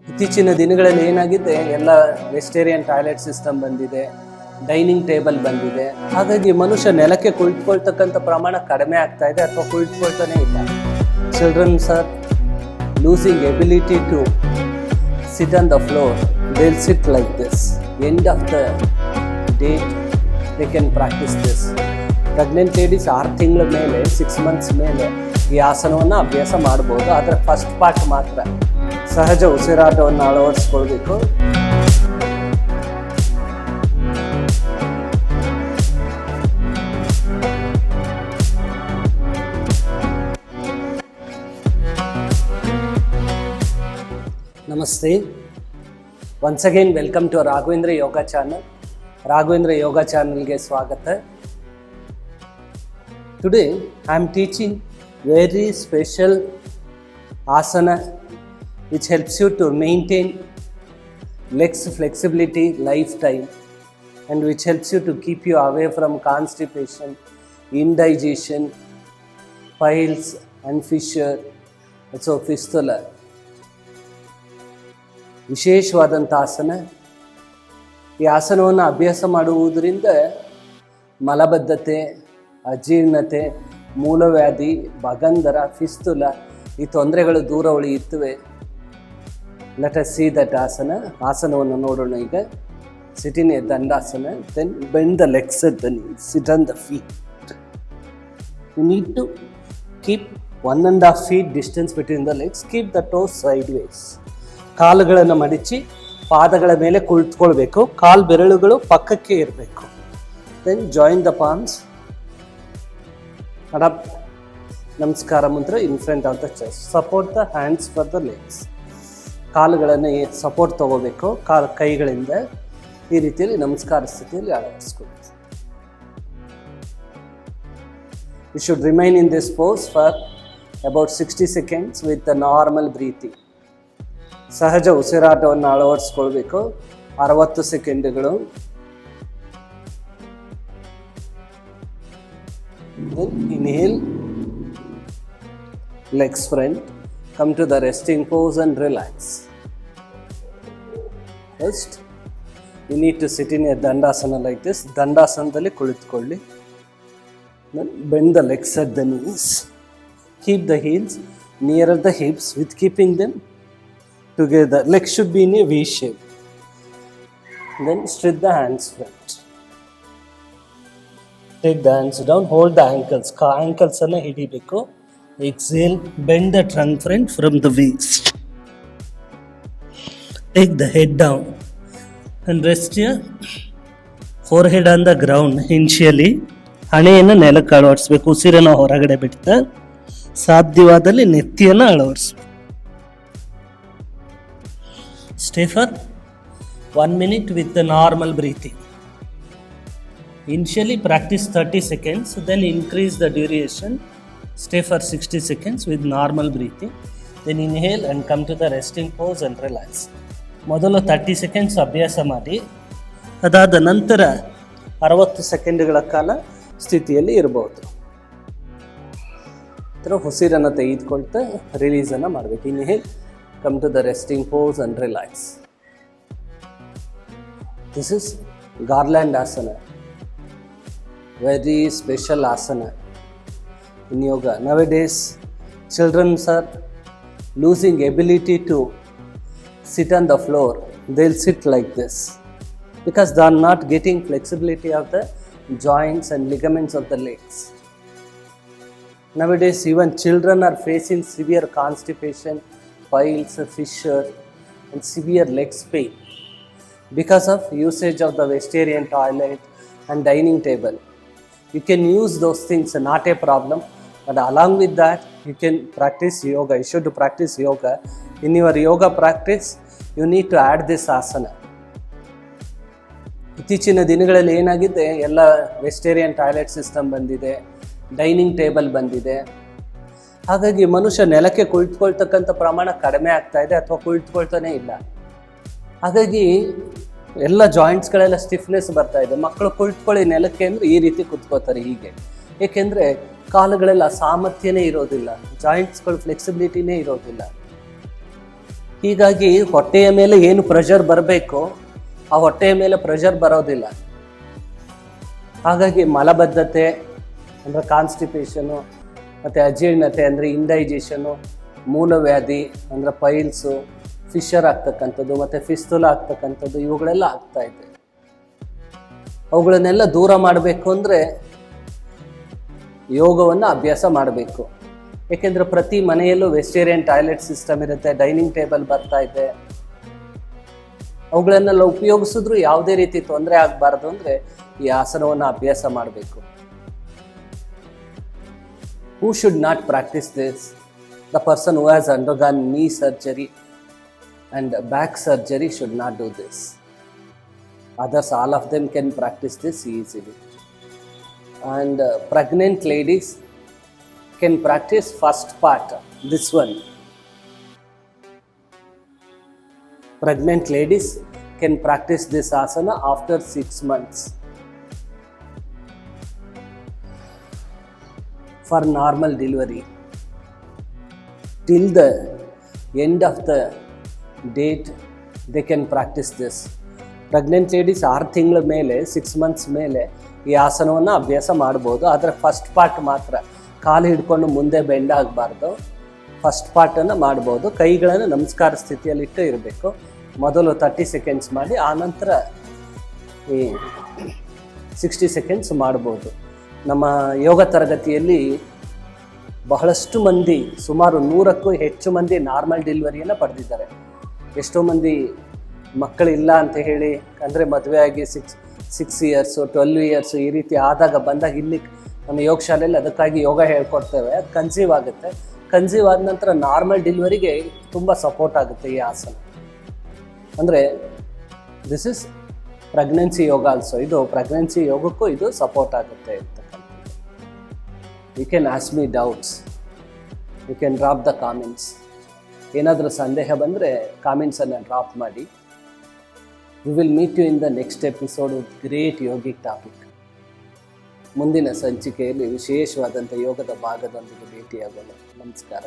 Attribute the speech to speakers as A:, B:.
A: ಇತ್ತೀಚಿನ ದಿನಗಳಲ್ಲಿ ಏನಾಗಿದೆ, ಎಲ್ಲ ವೆಜಿಟೇರಿಯನ್ ಟಾಯ್ಲೆಟ್ ಸಿಸ್ಟಮ್ ಬಂದಿದೆ, ಡೈನಿಂಗ್ ಟೇಬಲ್ ಬಂದಿದೆ. ಹಾಗಾಗಿ ಮನುಷ್ಯ ನೆಲಕ್ಕೆ ಕುಳಿತುಕೊಳ್ತಕ್ಕಂಥ ಪ್ರಮಾಣ ಕಡಿಮೆ ಆಗ್ತಾ ಇದೆ ಅಥವಾ ಕುಳಿತುಕೊಳ್ತಾನೆ ಇಲ್ಲ. Childrens are losing ability to sit on the floor. They will sit like this. End of the day they can practice this. Pregnant ladies 6 ತಿಂಗಳ ಮೇಲೆ 6 ಮಂತ್ಸ್ ಮೇಲೆ ಈ ಆಸನವನ್ನು ಅಭ್ಯಾಸ ಮಾಡ್ಬೋದು. ಆದರೆ ಫಸ್ಟ್ ಪಾರ್ಟ್ ಮಾತ್ರ ಸಹಜ ಉಸಿರಾಟವನ್ನು ಅಳವಡಿಸ್ಕೊಳ್ಬೇಕು. ನಮಸ್ತೆ. Once again welcome to Raghavendra yoga channel. Raghavendra yoga ಚಾನಲ್ಗೆ ಸ್ವಾಗತ. Today I am teaching very special asana which helps you to maintain legs flexibility lifetime and which helps you to keep you away from constipation, indigestion, piles and fissure, also fistula. ವಿಶೇಷವಾದಂಥ ಆಸನ. ಈ ಆಸನವನ್ನು ಅಭ್ಯಾಸ ಮಾಡುವುದರಿಂದ ಮಲಬದ್ಧತೆ, ಅಜೀರ್ಣತೆ, ಮೂಲವ್ಯಾಧಿ, ಭಗಂಧರ, ಫಿಸ್ತುಲ ಈ ತೊಂದರೆಗಳು ದೂರ ಉಳಿಯುತ್ತವೆ. ಲೆಟ್ ಅಸ್ ಸೀ ದಟ್ ಆಸನವನ್ನು ನೋಡೋಣ ಈಗ. Sit in a Dandasana. Then bend the legs at the knee. Sit on the feet. You need to keep 1.5 feet distance between the legs. Keep the toes sideways. ಕಾಲುಗಳನ್ನು ಮಡಿಚಿ ಪಾದಗಳ ಮೇಲೆ ಕುಳಿತುಕೊಳ್ಬೇಕು. ಕಾಲು ಬೆರಳುಗಳು ಪಕ್ಕಕ್ಕೆ ಇರಬೇಕು. Then join the palms. ನಮಸ್ಕಾರ ಮುದ್ರೆ in front of the chest. Support the hands for the legs. ಕಾಲುಗಳನ್ನು support ತಗೋಬೇಕು ಕೈಗಳಿಂದ. ಈ ರೀತಿಯಲ್ಲಿ ನಮಸ್ಕಾರ ಸ್ಥಿತಿಯಲ್ಲಿ ಅಳವಡಿಸ್ಕೊಳ್ಬೇಕು. You should remain in this pose for about 60 seconds with the normal breathing. ಸಹಜ ಉಸಿರಾಟವನ್ನು ಅಳವಡಿಸ್ಕೊಳ್ಬೇಕು 60 ಸೆಕೆಂಡ್ಗಳು. Then inhale, legs front, come to the resting pose and relax. First, you need to sit in a dandasana like this. Dandasanadalli kulitkolli. Then bend the legs at the knees. Keep the heels nearer the hips with keeping them together. Legs should be in a V shape. Then stretch the hands front. Take the hands down, hold the ankles. Ankles ಅನ್ನು ಹಿಡಿಬೇಕು. Exhale, bend the trunk front from the waist. Take the head down and rest your forehead on the ground initially. ಹಣೆಯನ್ನು ನೆಲಕ್ಕೆ ಅಳವಡಿಸಬೇಕು. ಉಸಿರನ್ನು ಹೊರಗಡೆ ಬಿಡ್ತಾ ಸಾಧ್ಯವಾದಲ್ಲಿ ನೆತ್ತಿಯನ್ನು ಅಳವಡಿಸಬೇಕು. Stay for 1 minute with the normal breathing. Initially practice 30 seconds, then increase the duration. Stay for 60 seconds with normal breathing. Then inhale and come to the resting pose and relax. ಮೊದಲು 30 seconds ಅಭ್ಯಾಸ ಮಾಡಿ, ಅದಾದ ನಂತರ 60 ಸೆಕೆಂಡ್ಗಳ ಕಾಲ ಸ್ಥಿತಿಯಲ್ಲಿ ಇರಬಹುದು. ಉಸಿರನ್ನು ತೆಗೆದುಕೊಳ್ತಾ ರಿಲೀಸನ್ನು ಮಾಡಬೇಕು. Inhale, come to the resting pose and relax. This is garland asana. Very special asana in yoga. Nowadays, children are losing ability to sit on the floor. They'll sit like this because they are not getting flexibility of the joints and ligaments of the legs. Nowadays, even children are facing severe constipation, piles, fissure, and severe leg pain because of usage of the vegetarian toilet and dining table. You can use those things, not a problem, but along with that you can practice yoga. You should practice yoga. In your yoga practice you need to add this asana. ಇತ್ತೀಚಿನ ದಿನಗಳಲ್ಲಿ ಏನಾಗಿದೆ, ಎಲ್ಲ vegetarian toilet system ಬಂದಿದೆ, dining table ಬಂದಿದೆ. ಹಾಗಾಗಿ ಮನುಷ್ಯ ನೆಲಕ್ಕೆ ಕುಳಿತುಕೊಳ್ತಕ್ಕಂಥ ಪ್ರಮಾಣ ಕಡಿಮೆ ಆಗ್ತಾ ಇದೆ ಅಥವಾ ಕುಳಿತುಕೊಳ್ತಾನೆ ಇಲ್ಲ. ಹಾಗಾಗಿ ಎಲ್ಲ ಜಾಯಿಂಟ್ಸ್ಗಳೆಲ್ಲ ಸ್ಟಿಫ್ನೆಸ್ ಬರ್ತಾ ಇದೆ. ಮಕ್ಕಳು ಕುಳಿತುಕೊಳ್ಳಿ ನೆಲಕ್ಕೆ ಅಂದರೆ ಈ ರೀತಿ ಕುತ್ಕೋತಾರೆ ಹೀಗೆ. ಏಕೆಂದರೆ ಕಾಲುಗಳೆಲ್ಲ ಸಾಮರ್ಥ್ಯನೇ ಇರೋದಿಲ್ಲ, ಜಾಯಿಂಟ್ಸ್ಗಳು ಫ್ಲೆಕ್ಸಿಬಿಲಿಟಿನೇ ಇರೋದಿಲ್ಲ. ಹೀಗಾಗಿ ಹೊಟ್ಟೆಯ ಮೇಲೆ ಏನು ಪ್ರೆಷರ್ ಬರಬೇಕು ಆ ಹೊಟ್ಟೆಯ ಮೇಲೆ ಪ್ರೆಷರ್ ಬರೋದಿಲ್ಲ. ಹಾಗಾಗಿ ಮಲಬದ್ಧತೆ ಅಂದರೆ ಕಾನ್ಸ್ಟಿಪೇಷನು, ಮತ್ತು ಅಜೀರ್ಣತೆ ಅಂದರೆ ಇಂಡೈಜೆಷನು, ಮೂಲವ್ಯಾಧಿ ಅಂದರೆ ಪೈಲ್ಸು, ಫಿಶರ್ ಆಗ್ತಕ್ಕಂಥದ್ದು ಮತ್ತು ಫಿಸ್ತುಲ ಆಗ್ತಕ್ಕಂಥದ್ದು ಇವುಗಳೆಲ್ಲ ಆಗ್ತಾ ಇದೆ. ಅವುಗಳನ್ನೆಲ್ಲ ದೂರ ಮಾಡಬೇಕು ಅಂದರೆ ಯೋಗವನ್ನು ಅಭ್ಯಾಸ ಮಾಡಬೇಕು. ಏಕೆಂದರೆ ಪ್ರತಿ ಮನೆಯಲ್ಲೂ ವೆಜಿಟೇರಿಯನ್ ಟಾಯ್ಲೆಟ್ ಸಿಸ್ಟಮ್ ಇರುತ್ತೆ, ಡೈನಿಂಗ್ ಟೇಬಲ್ ಬರ್ತಾ ಇದೆ. ಅವುಗಳನ್ನೆಲ್ಲ ಉಪಯೋಗಿಸಿದ್ರು ಯಾವುದೇ ರೀತಿ ತೊಂದರೆ ಆಗಬಾರ್ದು ಅಂದರೆ ಈ ಆಸನವನ್ನು ಅಭ್ಯಾಸ ಮಾಡಬೇಕು. Who should not practice this? The person who has undergone knee surgery and back surgery should not do this. Others, all of them can practice this easily. And pregnant ladies can practice first part, this one. Pregnant ladies can practice this asana after 6 months. For normal delivery, till the end of the date they can practice this. Pregnant ladies 6 ತಿಂಗಳ ಮೇಲೆ 6 months ಮೇಲೆ ಈ ಆಸನವನ್ನು ಅಭ್ಯಾಸ ಮಾಡ್ಬೋದು. ಅದರ first part ಮಾತ್ರ, ಕಾಲು ಹಿಡ್ಕೊಂಡು ಮುಂದೆ ಬೆಂಡ್ ಆಗಬಾರ್ದು, ಫಸ್ಟ್ ಪಾರ್ಟನ್ನು ಮಾಡ್ಬೋದು. ಕೈಗಳನ್ನು ನಮಸ್ಕಾರ ಸ್ಥಿತಿಯಲ್ಲಿಟ್ಟು ಇರಬೇಕು. ಮೊದಲು 30 ಸೆಕೆಂಡ್ಸ್ ಮಾಡಿ ಆನಂತರ ಈ 60 ಸೆಕೆಂಡ್ಸ್ ಮಾಡ್ಬೋದು. ನಮ್ಮ ಯೋಗ ತರಗತಿಯಲ್ಲಿ ಬಹಳಷ್ಟು ಮಂದಿ, ಸುಮಾರು 100ಕ್ಕೂ ಹೆಚ್ಚು ಮಂದಿ ನಾರ್ಮಲ್ ಡೆಲಿವರಿಯನ್ನು ಪಡೆದಿದ್ದಾರೆ. ಎಷ್ಟೋ ಮಂದಿ ಮಕ್ಕಳಿಲ್ಲ ಅಂತ ಹೇಳಿ, ಅಂದರೆ ಮದುವೆ ಆಗಿ 6 ಇಯರ್ಸು 12 ಇಯರ್ಸು ಈ ರೀತಿ ಬಂದಾಗ ಇಲ್ಲಿ ನಮ್ಮ ಯೋಗ ಶಾಲೆಯಲ್ಲಿ ಅದಕ್ಕಾಗಿ ಯೋಗ ಹೇಳ್ಕೊಡ್ತೇವೆ. ಅದು ಕನ್ಸೀವ್ ಆಗುತ್ತೆ. ಕನ್ಸೀವ್ ಆದ ನಂತರ ನಾರ್ಮಲ್ ಡೆಲಿವರಿಗೆ ತುಂಬ ಸಪೋರ್ಟ್ ಆಗುತ್ತೆ ಈ ಆಸನ. ಅಂದರೆ this is pregnancy yoga also. ಇದು ಪ್ರೆಗ್ನೆನ್ಸಿ ಯೋಗಕ್ಕೂ ಇದು ಸಪೋರ್ಟ್ ಆಗುತ್ತೆ ಅಂತಕ್ಕಂಥದ್ದು. You can ask me doubts, you can drop the comments. ಏನಾದರೂ ಸಂದೇಹ ಬಂದರೆ ಕಾಮೆಂಟ್ಸನ್ನು ಡ್ರಾಪ್ ಮಾಡಿ. We will meet you in the next episode with great yogic topic. ಮುಂದಿನ ಸಂಚಿಕೆಯಲ್ಲಿ ವಿಶೇಷವಾದಂಥ ಯೋಗದ ಭಾಗದೊಂದಿಗೆ ಭೇಟಿಯಾಗೋಣ. ನಮಸ್ಕಾರ.